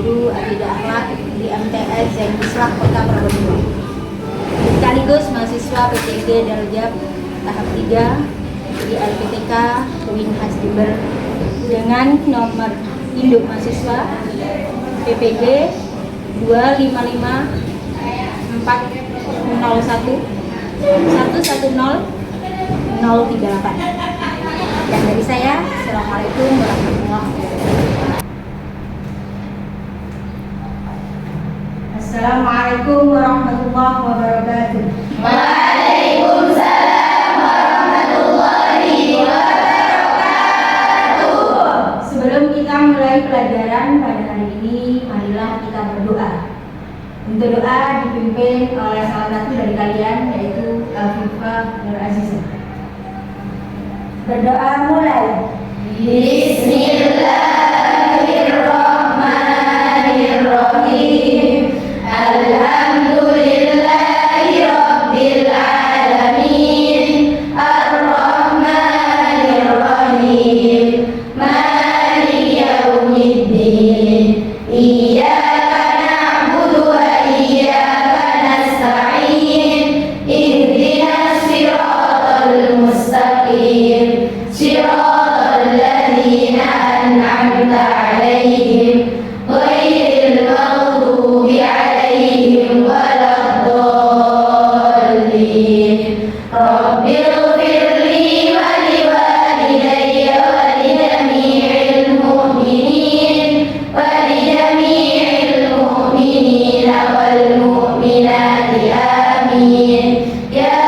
guru Akidah Akhlak di MTS Zain Islam Kota Probolinggo. Sekaligus mahasiswa PTG Darjab tahap 3 di LPTK UIN Jember dengan nomor induk mahasiswa PPG 25540110038. Dan dari saya, Assalamualaikum warahmatullahi wabarakatuh. Assalamualaikum warahmatullahi wabarakatuh. Waalaikumsalam warahmatullahi wabarakatuh. Sebelum kita mulai pelajaran pada hari ini, marilah kita berdoa. Untuk doa dipimpin oleh salah satu dari kalian, yaitu Afifah Nur Azizah. Berdoa mulai. Bismillahirrahmanirrahim. Alhamdulillahi rabbil alamin. Ar-Rahmanir-Rahim. Maliki yaumiddin. Iyyaka na'budu wa iyyaka nasta'in. Ihdinas siratal mustaqim. Siratal ladzina an'amta 'alaihim ghairil maghdubi 'alaihim waladdallin. Rabbighfirli wa liwalidayya wa lijami'il mu'minin wal mu'minati amin ya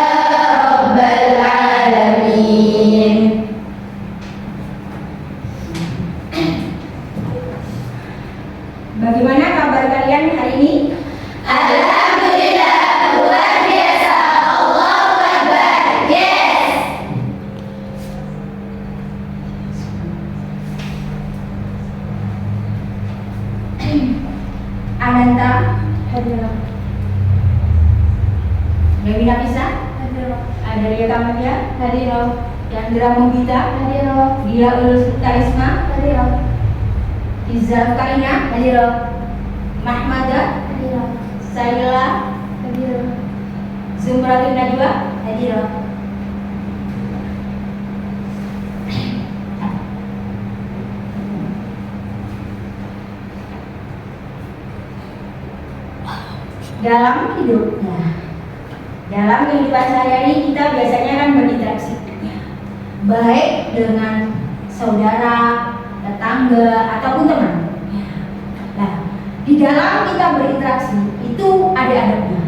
rabbal alamin. Bagaimana kabar kalian hari ini? Alhamdulillah, luar biasa. Allahu Akbar. Yes. Ananta hadir. Dewi Nafisa Hadir. Adalia Kamelia Hadir. Chandra Mubita Hadir. Dia Ulus Karisma Hadir. Izal Karina Hadir. Mahmada Hadir. Saila Hadir. Zumratun Najwa Hadir. dalam hidupnya. Dalam kehidupan sehari-hari kita biasanya kan berinteraksi, baik dengan saudara, tetangga, ataupun teman. Nah, di dalam kita berinteraksi itu ada adabnya.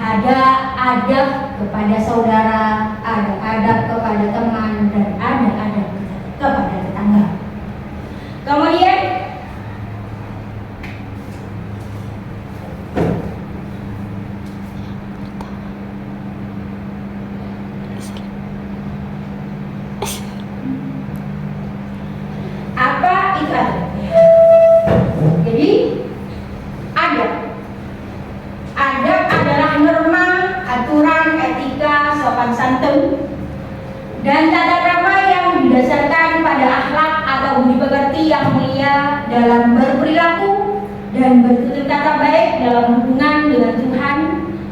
Ada adab kepada saudara, ada adab kepada teman, dan ada adab kepada tetangga. Kemudian apa itu adab? Jadi adab adalah norma, aturan, etika, sopan santun, dan tata krama yang didasarkan pada akhlak atau budi pekerti yang mulia dalam berperilaku dan bertutur kata baik dalam hubungan dengan Tuhan,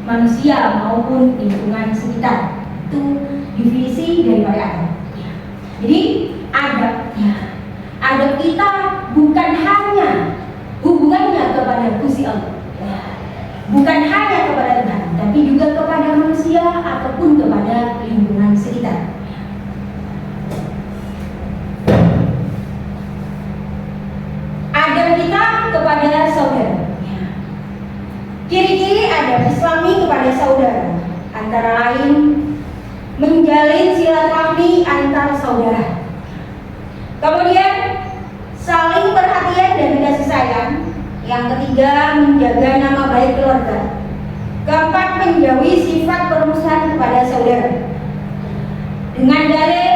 manusia maupun lingkungan sekitar. Itu definisi daripada adab. Jadi adab kita bukan hanya hubungannya kepada Gusti Allah, bukan hanya kepada Tuhan, tapi juga kepada manusia ataupun kepada lingkungan sekitar. Adab kita kepada saudara. Ciri-ciri adab Islami kepada saudara antara lain menjalin silaturahmi antar saudara. Kemudian saling perhatian dan kasih sayang. Yang ketiga, menjaga nama baik keluarga. Keempat, menjauhi sifat permusuhan kepada saudara. Dengan dalil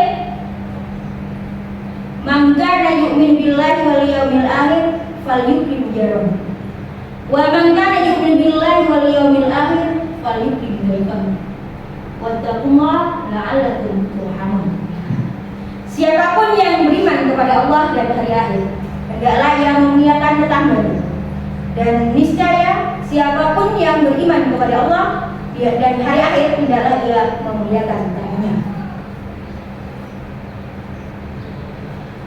man kana yu'minu billahi wal yawmil akhir falyukrim jarahu. Wa man kana yu'minu billahi wal yawmil akhir falyukrim dhaifahu. Wattaqullaha la'allakum turhamun. Siapapun yang beriman kepada Allah dan hari akhir, hendaklah ia memuliakan tetangganya. Dan niscaya siapapun yang beriman kepada Allah dan hari akhir tidaklah ia memuliakan tetangganya.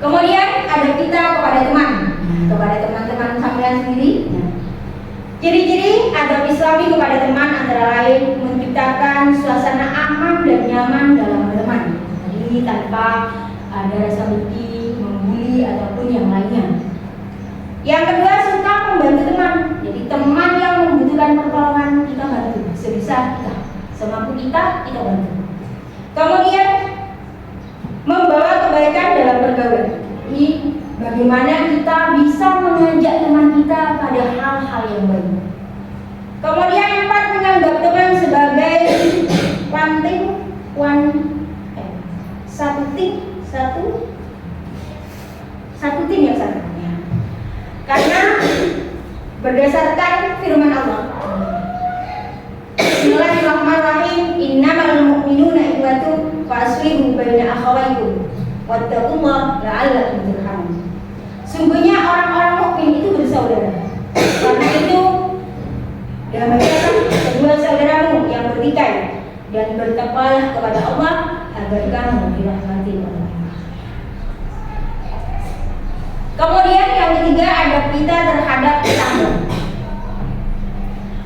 Kemudian ada kita kepada teman, kepada teman-teman sampean sendiri. Ciri-ciri adab Islami kepada teman antara lain menciptakan suasana aman dan nyaman dalam berteman. Jadi tanpa ada rasa benci, membuli ataupun yang lainnya. Yang kedua, suka membantu teman. Jadi teman yang membutuhkan pertolongan kita bantu sebisa kita, semampu kita bantu. Kemudian membawa kebaikan dalam pergaulan. Jadi bagaimana kita bisa mengajak teman kita pada hal-hal yang baik. Kemudian 4, menganggap teman sebagai satu tim yang sama. Karena berdasarkan firman Allah, Bismillahirrahmanirrahim, innamal mu'minuna ikhwatun fa'aslihu baina akhawaykum wattaqullaha la'allakum turhamun. Sungguhnya orang-orang mukmin itu bersaudara. Karena itu damaikanlah kedua saudaramu yang bertikai dan bertakwalah kepada Allah agar kamu dirahmati Allah. Kemudian yang ketiga, adab kita terhadap tetangga.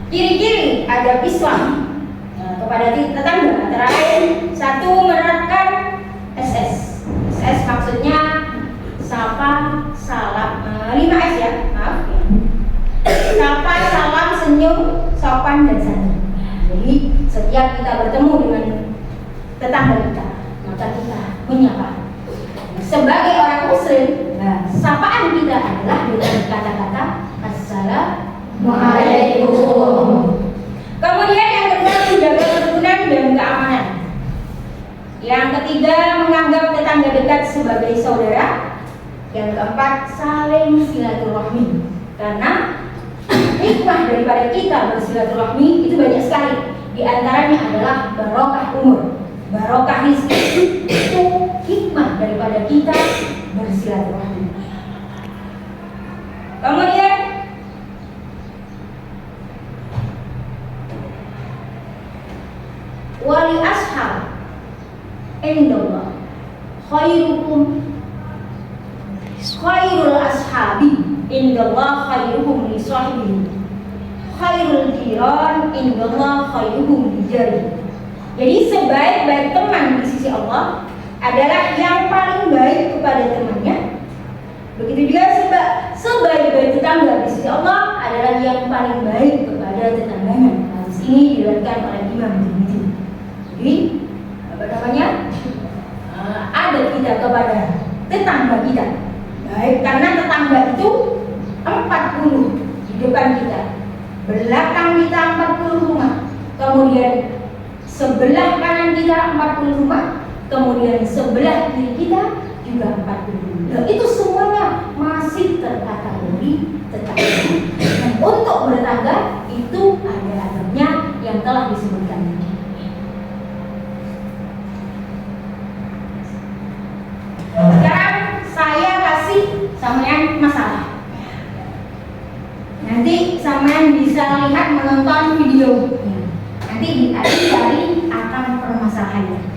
Ciri-ciri adab Islam kepada tetangga antara lain, 1, menerapkan SS. SS maksudnya sapa, salam, 5S ya, maaf ya. Sapa, salam, senyum, sopan dan santun. Jadi setiap kita bertemu dengan tetangga kita, maka kita menyapa. Sebagai orang Muslim, sapaan kita adalah dengan kata-kata Assalamualaikum. Kemudian yang kedua, menjaga kerukunan dan keamanan. Yang ketiga, menganggap tetangga dekat sebagai saudara. Yang keempat, saling silaturahmi. Karena hikmah daripada kita bersilaturahmi itu banyak sekali. Di antaranya adalah barokah umur, barokah rezeki. Itu hikmah daripada kita bersilaturahmi. Kemudian wali ashab indallah khairul ashabi indallah khairuhum li sahibihi khairul jiran indallah khairuhum li jari. Jadi sebaik-baik teman di sisi Allah adalah yang paling baik kepada temannya. Begitu juga sebaik-baik tetangga di sisi Allah adalah yang paling baik kepada tetangganya. Hadis ini diriwayatkan oleh Imam Tirmidzi. Jadi adab kita kepada tetangga kita baik, karena tetangga itu 40 di depan kita, belakang kita 40 rumah, kemudian sebelah kanan kita 40 rumah, kemudian sebelah kiri kita juga 40 rumah. Nah, itu semuanya masih terkategori tetangga. Dan untuk bertetangga itu ada adabnya yang telah disebutkan. Sekarang saya kasih sampean masalah. Nanti sampean bisa lihat menonton video. Nanti dicari akan permasalahannya.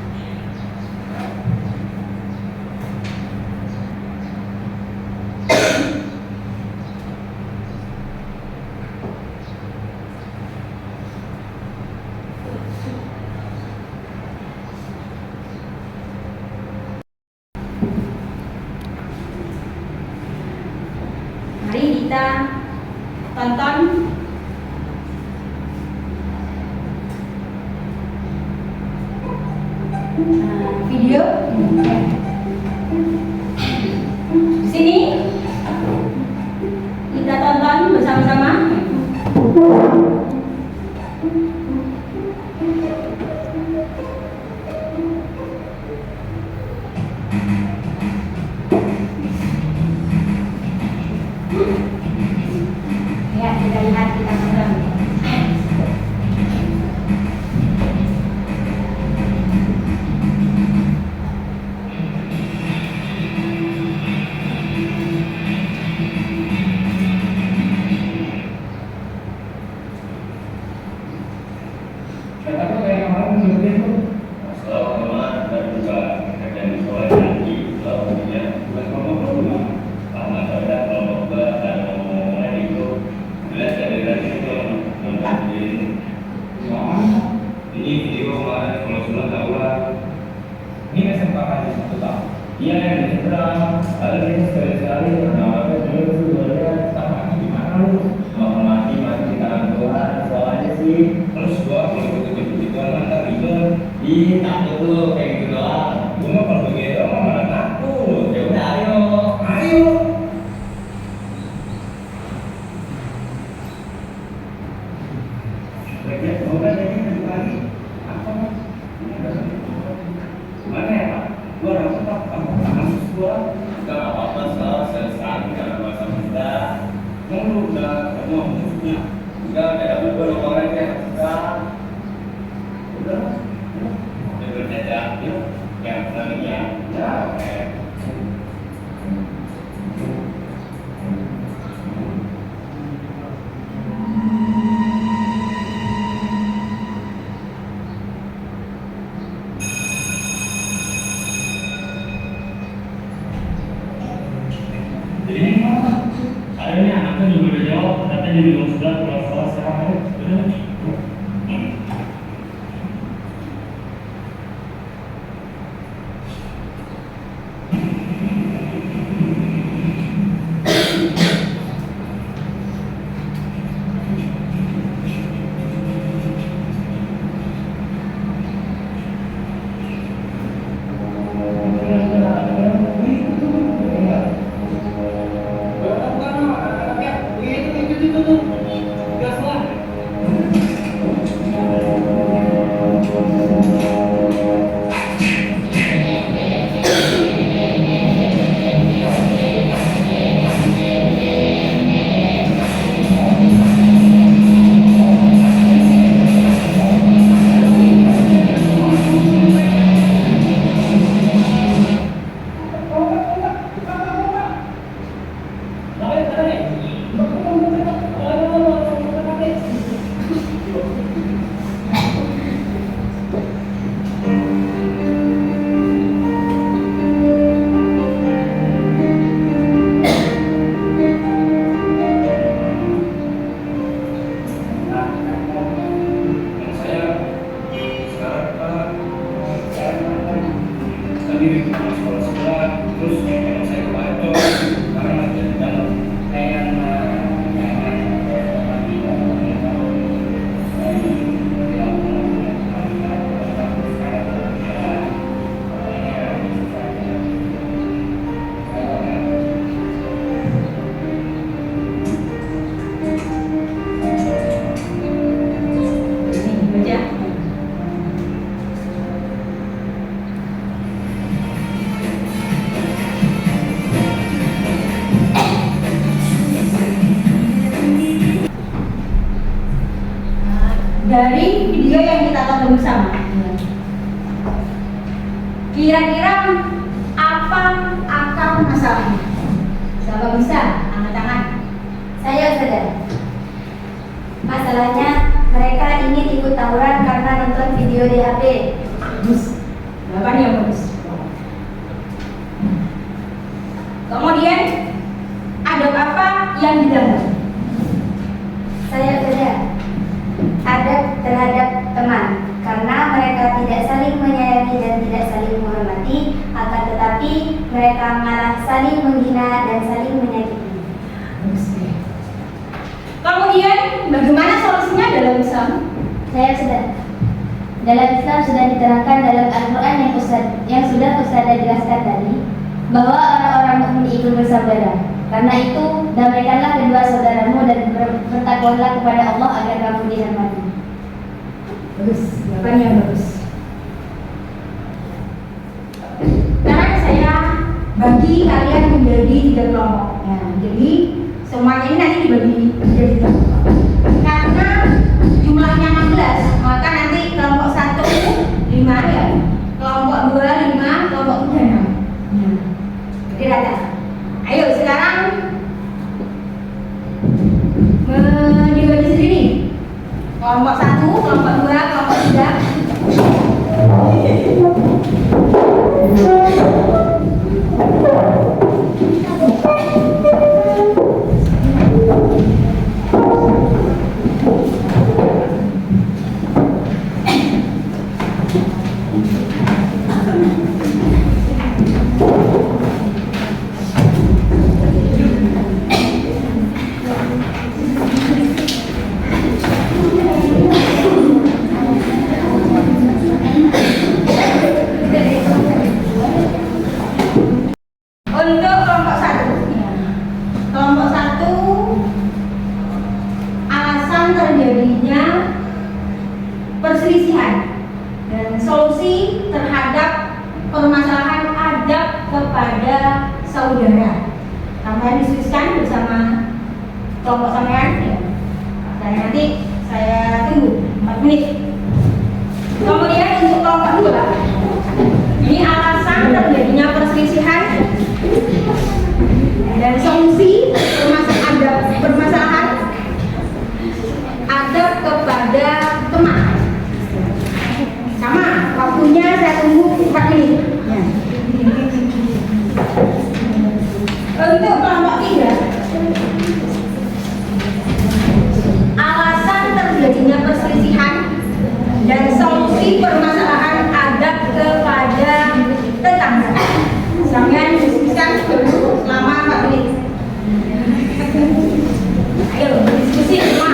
Mari kita tonton video. Di sini kita tonton bersama-sama. Ya, kita lihat, kita tonton. Kataku kayak kemarin menurutnya tuh. Selalu kemarin dan juga kerjaan di sekolah lagi selalu punya bukan kelompok rumah sama saudara kelompok dan lain itu jelas dari itu membantuin ini video kemarin kalau semua tahu lah Ini kesempatan di satu tahun. iya yang di seberang ada ini sekali-sekali pernawaran dulu tuh boleh Tak mati gimana lu? mau mati di tangan Tuhan soalnya sih Terus gua kalau ikut-ikut nanti ribet. ih takut tuh kayak gitu doang Gua mah kalau begitu mah malah takut. ya udah ayo Ayo. Bagian semoga jadi nanti lagi apa mas? Mana ya pak? Gua rasa pak kamu gua nggak apa-apa sekali karena bahasa muda. Mau lu udah ketemu musuhnya? Enggak, udah dapet gua orang ya. Udah, udah berjajak, yuk. Yang selanjutnya, ya oke. Jadi ini gimana? Ada nih anaknya juga udah jawab, katanya jadi nomor 11 kalau salah sekarang ayo. Udah. Dari video yang kita tonton bersama, kira-kira apa akar masalahnya? Siapa bisa angkat tangan? Saya sudah. Masalahnya mereka ingin ikut tawuran karena nonton video di HP. Bagus, jawaban yang bagus. Kemudian ada apa yang dilanggar? Saya sudah. Adab terhadap teman karena mereka tidak saling menyayangi dan tidak saling menghormati, akan tetapi mereka malah saling menghina dan saling menyakiti. Kemudian bagaimana solusinya dalam Islam? Saya sudah. Dalam Islam sudah diterangkan dalam Al-Quran yang sudah Ustazah jelaskan tadi bahwa orang-orang mukmin itu bersaudara. Karena itu damaikanlah kedua saudaramu dan bertakwalah kepada Allah agar kamu dirahmati. Bagus, jawaban yang bagus. Sekarang saya bagi kalian menjadi 3 kelompok. Ya, jadi semuanya ini nanti dibagi menjadi 3 kelompok. Karena jumlahnya 16, maka nanti kelompok 1 5 ya, kelompok 2 5, kelompok 3 6. Nah, jadi rata. Ayo sekarang dibagi sendiri. Kelompok kelompok 1, kelompok 2, kelompok 3. Untuk kelompok 1, kelompok 1, alasan terjadinya perselisihan dan solusi terhadap permasalahan adab kepada saudara. Sampai diskusikan bersama kelompok sampean ya. Dan nanti saya tunggu 4 menit. Kemudian untuk kelompok 2, ini alasan terjadinya perselisihan dan solusi permasalahan adab kepada teman. Sama, waktunya saya tunggu 4 menit. Untuk kelompok 3, alasan terjadinya perselisihan dan solusi permasalahan adab kepada tetangga. Sampean diskusikan dulu selama 4 menit. Ayo diskusi semua.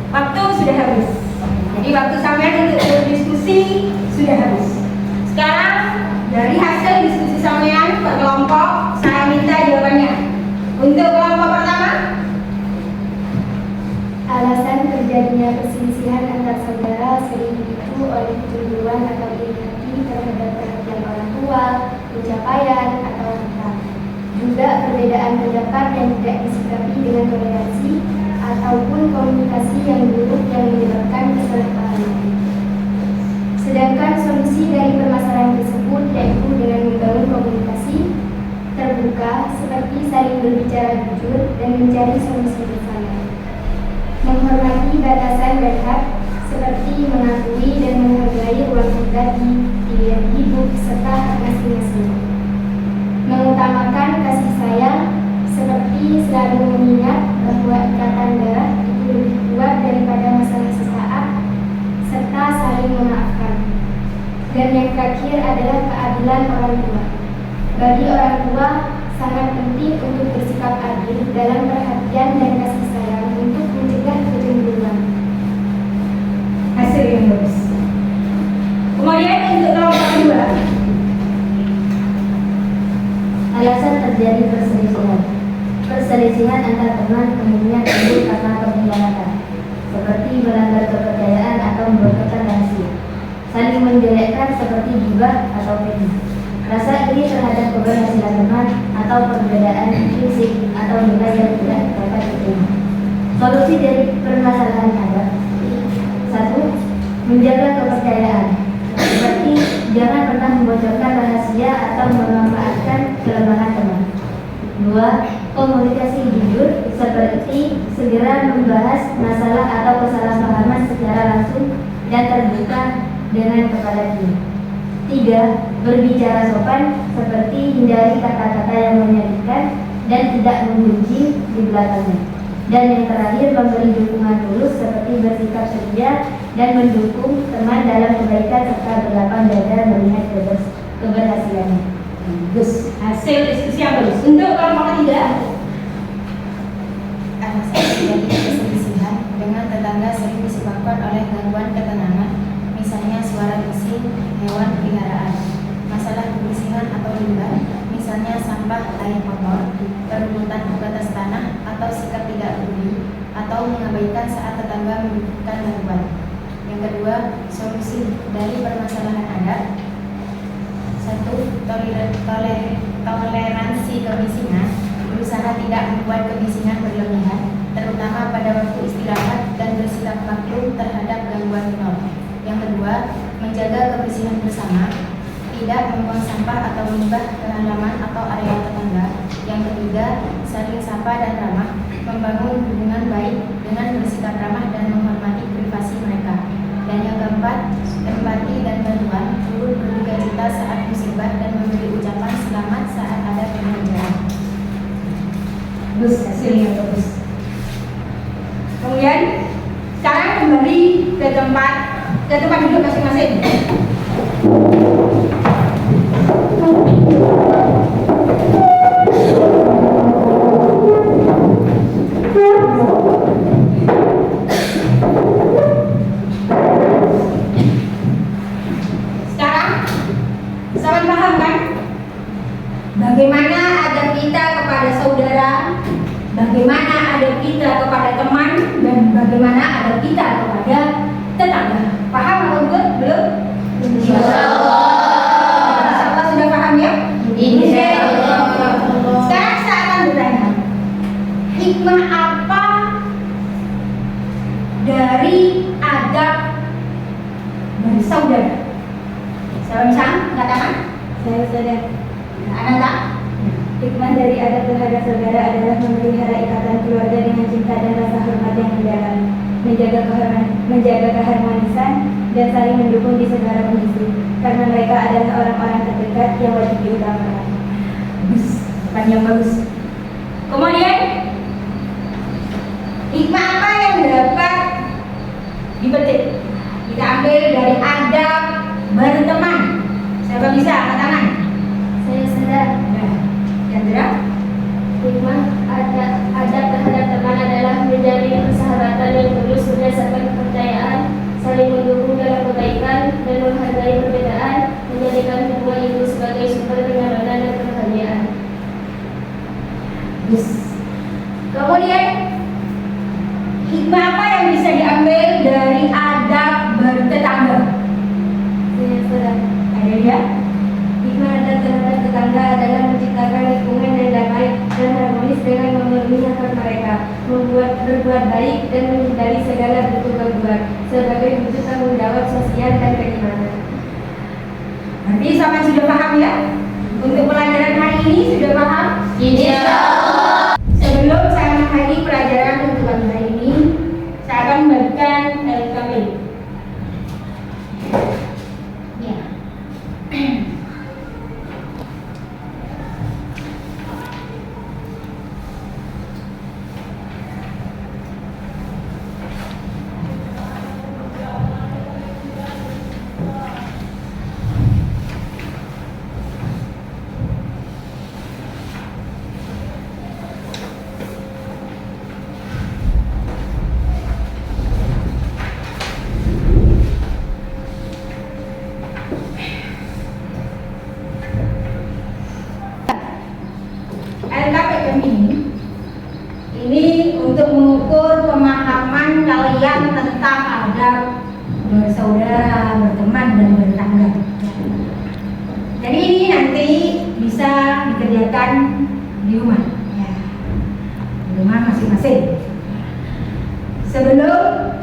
Waktu sudah habis. Jadi waktu sampean untuk berdiskusi sudah habis. Sekarang dari hasil diskusi sampean per kelompok, saya minta jawabannya. Untuk kelompok pertama, alasan terjadinya perselisihan antar saudara sering dipicu oleh kecemburuan atau iri hati berbakti terhadap perhatian orang tua, pencapaian, atau harta. Juga perbedaan pendapat yang tidak disikapi dengan toleransi ataupun komunikasi yang buruk yang menyebabkan kesalahpahaman. Sedangkan solusi dari permasalahan tersebut yaitu dengan membangun komunikasi terbuka seperti saling berbicara jujur dan mencari solusi bersama. Menghormati batasan dan hak seperti mengakui dan menghargai ruang pribadi, pilihan hidup, serta hak masing-masing. Mengutamakan kasih sayang seperti selalu mengingat bahwa ikatan darah itu lebih kuat daripada masalah sesaat, serta saling memaafkan. Dan yang terakhir adalah keadilan orang tua. Bagi orang tua sangat penting untuk bersikap adil dalam perhatian dan kasih sayang untuk mencegah kecemburuan. Hasil yang bagus. Kemudian untuk nomor 2. Alasan terjadi perselisihan. Perselisihan antar teman umumnya timbul karena pengkhianatan, seperti melanggar kepercayaan atau membocorkan rahasia, saling menjelekkan seperti gibah atau fitnah, rasa iri terhadap keberhasilan teman, atau perbedaan prinsip atau nilai yang tidak dapat diterima. Solusi dari permasalahan ada: 1. Menjaga kepercayaan, seperti jangan pernah membocorkan rahasia atau memanfaatkan kelemahan teman. 2. Komunikasi jujur, seperti segera membahas masalah atau kesalahpahaman secara langsung dan terbuka dengan kepala dingin. 3. Berbicara sopan, seperti hindari kata-kata yang menyakitkan dan tidak membenci di belakangnya. Dan yang terakhir, memberi dukungan tulus, seperti bersikap setia dan mendukung teman dalam kebaikan serta berlapang dada melihat keberhasilannya. Bagus. Hasil diskusi yang bagus. Untuk kelompok 3. Alasan terjadi perselisihan dengan tetangga sering disebabkan oleh gangguan ketenangan, misalnya suara bising, hewan peliharaan, masalah kebersihan atau limbah, misalnya sampah, air kotor, perebutan batas tanah, atau sikap tidak peduli atau mengabaikan saat tetangga membutuhkan bantuan. Yang kedua, solusi dari permasalahan ada: 1. Toleransi kebisingan, berusaha tidak membuat kebisingan berlebihan, terutama pada waktu istirahat, dan bersikap maklum terhadap gangguan minor. Yang kedua, menjaga kebersihan bersama, tidak membuang sampah atau limbah ke halaman atau area tetangga. Yang ketiga, saling sapa dan ramah, membangun hubungan baik dengan bersikap ramah dan menghormati privasi mereka. Dan yang keempat, empati dan bantuan, turut berduka cita saat musibah dan memberi ucapan selamat saat ada pengajaran. Bagus, hasil yang bagus. Kemudian sekarang kembali ke tempat duduk masing-masing. Sekarang sahabat paham kan? Bagaimana adab kita kepada saudara, bagaimana adab kita kepada teman, dan bagaimana adab kita kepada tetangga. Paham atau belum? Insyaallah sudah paham ya? Insyaallah. Sekarang saya akan bertanya, hikmah apa dari adab bersaudara? Siapa bisa mengatakan? Saya sadar. Ananta? Hikmah dari adab terhadap saudara adalah memelihara ikatan keluarga dengan cinta dan rasa hormat yang mendalam, menjaga keharmonisan dan saling mendukung di segala kondisi, karena mereka adalah orang-orang terdekat yang wajib diutamakan. Bagus, panjang bagus. Kemudian hikmah apa yang dapat dipetik? Kita ambil dari adab berteman. Siapa bisa angkat tangan? Saya sadar. Nah, yang gerak. Hikmah adab terhadap teman adalah menjalin persahabatan yang tulus berdasarkan kepercayaan, saling mendukung dalam kebaikan, dan menghargai perbedaan, menjadikan hubungan itu sebagai sumber kenyamanan dan kebahagiaan. Yes. Kemudian hikmah apa yang bisa diambil dari adab bertetangga? Saya sadar. Ada dan terhadap tetangga adalah menciptakan lingkungan yang damai dan harmonis dengan memenuhi hak mereka, berbuat baik dan menghindari segala bentuk gangguan sebagai wujud tanggung jawab sosial dan keimanan. Nanti sampai sudah paham ya? Untuk pelajaran hari ini sudah paham? Insyaallah. Sebelum saya mengakhiri pelajaran untuk pagi hari ini, saya akan membagikan LKP. Ya. LKPM ini untuk mengukur pemahaman kalian tentang adab bersaudara, berteman, dan bertetangga. Jadi ini nanti bisa dikerjakan di rumah, ya, di rumah masing-masing. Sebelum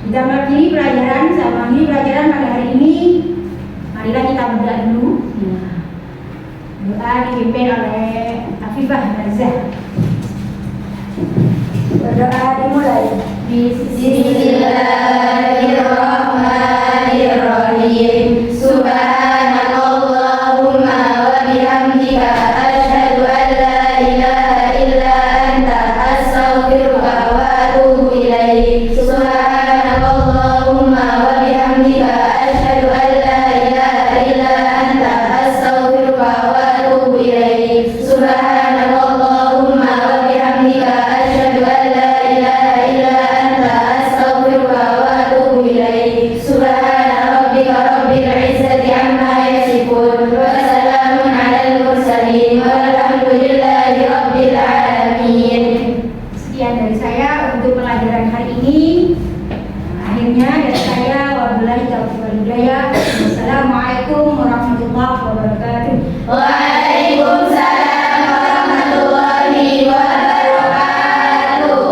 kita mengakhiri pelajaran, saya mengakhiri pelajaran pada hari ini, marilah kita berdoa dulu. Ya. Doa dipimpin oleh Afifah Nazah. Berdoa dimulai. Bismillahirrahmanirrahim. Subhanakallahumma wa bihamdika asyhadu an la ilaha illa anta astaghfiruka wa atubu ilaik. Subhanakallahumma wa bihamdika asyhadu an la ilaha illa anta astaghfiruka wa atubu ilaik. Subhanakallahumma wa bihamdika asyhadu an la ilaha illa anta astaghfiruka wa atubu ilaik. Subhana rabbika rabbil izzati amma yasifun wa salamun alal mursalin walhamdulillahi rabbil alamin. Sekian dari saya untuk pelajaran hari ini. Akhirnya dari saya, wabillahi taufiq wal hidayah. Wassalamualaikum warahmatullahi wabarakatuh. Waalaikumsalam warahmatullahi wabarakatuh.